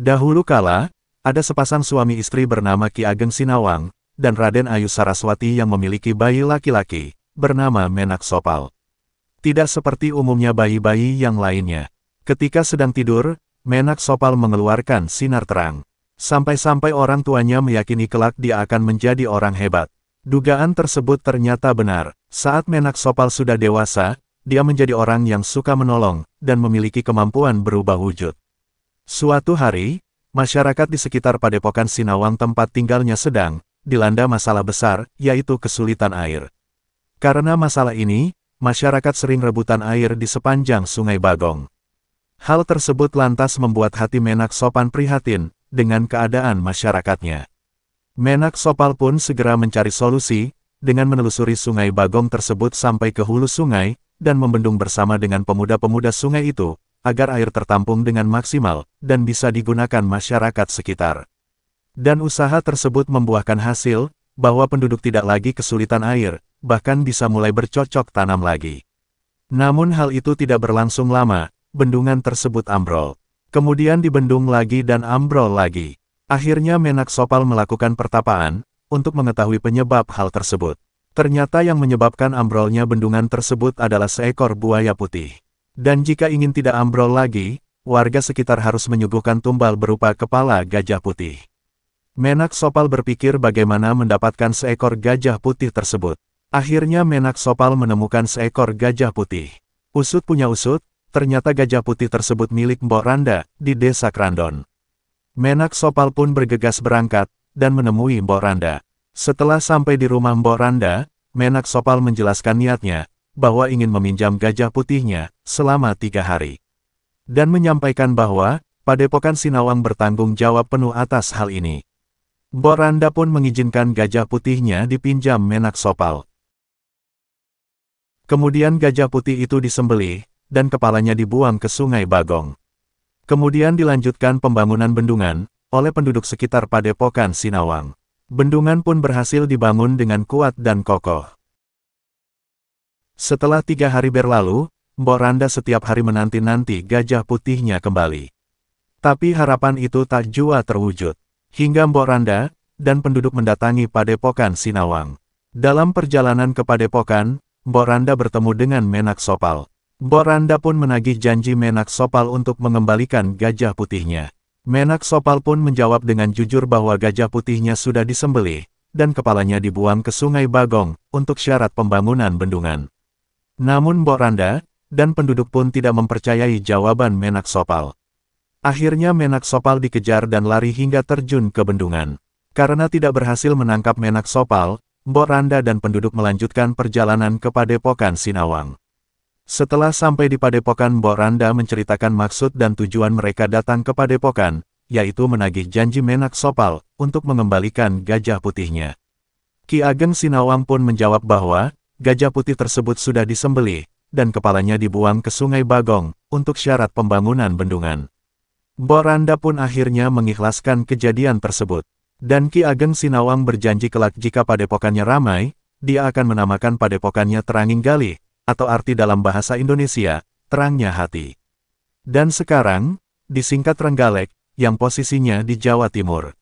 Dahulu kala, ada sepasang suami istri bernama Ki Ageng Sinawang, dan Raden Ayu Saraswati yang memiliki bayi laki-laki, bernama Menak Sopal. Tidak seperti umumnya bayi-bayi yang lainnya. Ketika sedang tidur, Menak Sopal mengeluarkan sinar terang. Sampai-sampai orang tuanya meyakini kelak dia akan menjadi orang hebat. Dugaan tersebut ternyata benar. Saat Menak Sopal sudah dewasa, dia menjadi orang yang suka menolong, dan memiliki kemampuan berubah wujud. Suatu hari, masyarakat di sekitar Padepokan Sinawang tempat tinggalnya sedang dilanda masalah besar, yaitu kesulitan air. Karena masalah ini, masyarakat sering rebutan air di sepanjang Sungai Bagong. Hal tersebut lantas membuat hati Menak Sopal prihatin dengan keadaan masyarakatnya. Menak Sopal pun segera mencari solusi, dengan menelusuri Sungai Bagong tersebut sampai ke hulu sungai, dan membendung bersama dengan pemuda-pemuda sungai itu, agar air tertampung dengan maksimal, dan bisa digunakan masyarakat sekitar. Dan usaha tersebut membuahkan hasil, bahwa penduduk tidak lagi kesulitan air, bahkan bisa mulai bercocok tanam lagi. Namun hal itu tidak berlangsung lama, bendungan tersebut ambrol. Kemudian dibendung lagi dan ambrol lagi. Akhirnya Menak Sopal melakukan pertapaan, untuk mengetahui penyebab hal tersebut. Ternyata yang menyebabkan ambrolnya bendungan tersebut adalah seekor buaya putih. Dan jika ingin tidak ambrol lagi, warga sekitar harus menyuguhkan tumbal berupa kepala gajah putih. Menak Sopal berpikir bagaimana mendapatkan seekor gajah putih tersebut. Akhirnya Menak Sopal menemukan seekor gajah putih. Usut punya usut, ternyata gajah putih tersebut milik Mbok Randa, di desa Krandon. Menak Sopal pun bergegas berangkat, dan menemui Mbok Randa. Setelah sampai di rumah Mbok Randa, Menak Sopal menjelaskan niatnya, bahwa ingin meminjam gajah putihnya, selama 3 hari. Dan menyampaikan bahwa, Padepokan Sinawang bertanggung jawab penuh atas hal ini. Mbok Randa pun mengizinkan gajah putihnya dipinjam Menak Sopal. Kemudian gajah putih itu disembelih, dan kepalanya dibuang ke Sungai Bagong. Kemudian dilanjutkan pembangunan bendungan, oleh penduduk sekitar Padepokan Sinawang. Bendungan pun berhasil dibangun dengan kuat dan kokoh. Setelah 3 hari berlalu, Mbok Randa setiap hari menanti-nanti gajah putihnya kembali. Tapi harapan itu tak jua terwujud. Hingga Mbok Randa, dan penduduk mendatangi Padepokan Sinawang. Dalam perjalanan ke Padepokan, Mbok Randa bertemu dengan Menak Sopal. Mbok Randa pun menagih janji Menak Sopal untuk mengembalikan gajah putihnya. Menak Sopal pun menjawab dengan jujur bahwa gajah putihnya sudah disembelih, dan kepalanya dibuang ke Sungai Bagong, untuk syarat pembangunan bendungan. Namun Mbok Randa, dan penduduk pun tidak mempercayai jawaban Menak Sopal. Akhirnya Menak Sopal dikejar dan lari hingga terjun ke bendungan. Karena tidak berhasil menangkap Menak Sopal, Mbok Randa dan penduduk melanjutkan perjalanan ke Padepokan Sinawang. Setelah sampai di Padepokan, Mbok Randa menceritakan maksud dan tujuan mereka datang ke Padepokan, yaitu menagih janji Menak Sopal, untuk mengembalikan gajah putihnya. Ki Ageng Sinawang pun menjawab bahwa, gajah putih tersebut sudah disembelih, dan kepalanya dibuang ke Sungai Bagong, untuk syarat pembangunan bendungan. Mbok Randa pun akhirnya mengikhlaskan kejadian tersebut. Dan Ki Ageng Sinawang berjanji kelak jika padepokannya ramai, dia akan menamakan padepokannya Teranging Galih, atau arti dalam bahasa Indonesia, terangnya hati. Dan sekarang, disingkat Trenggalek, yang posisinya di Jawa Timur.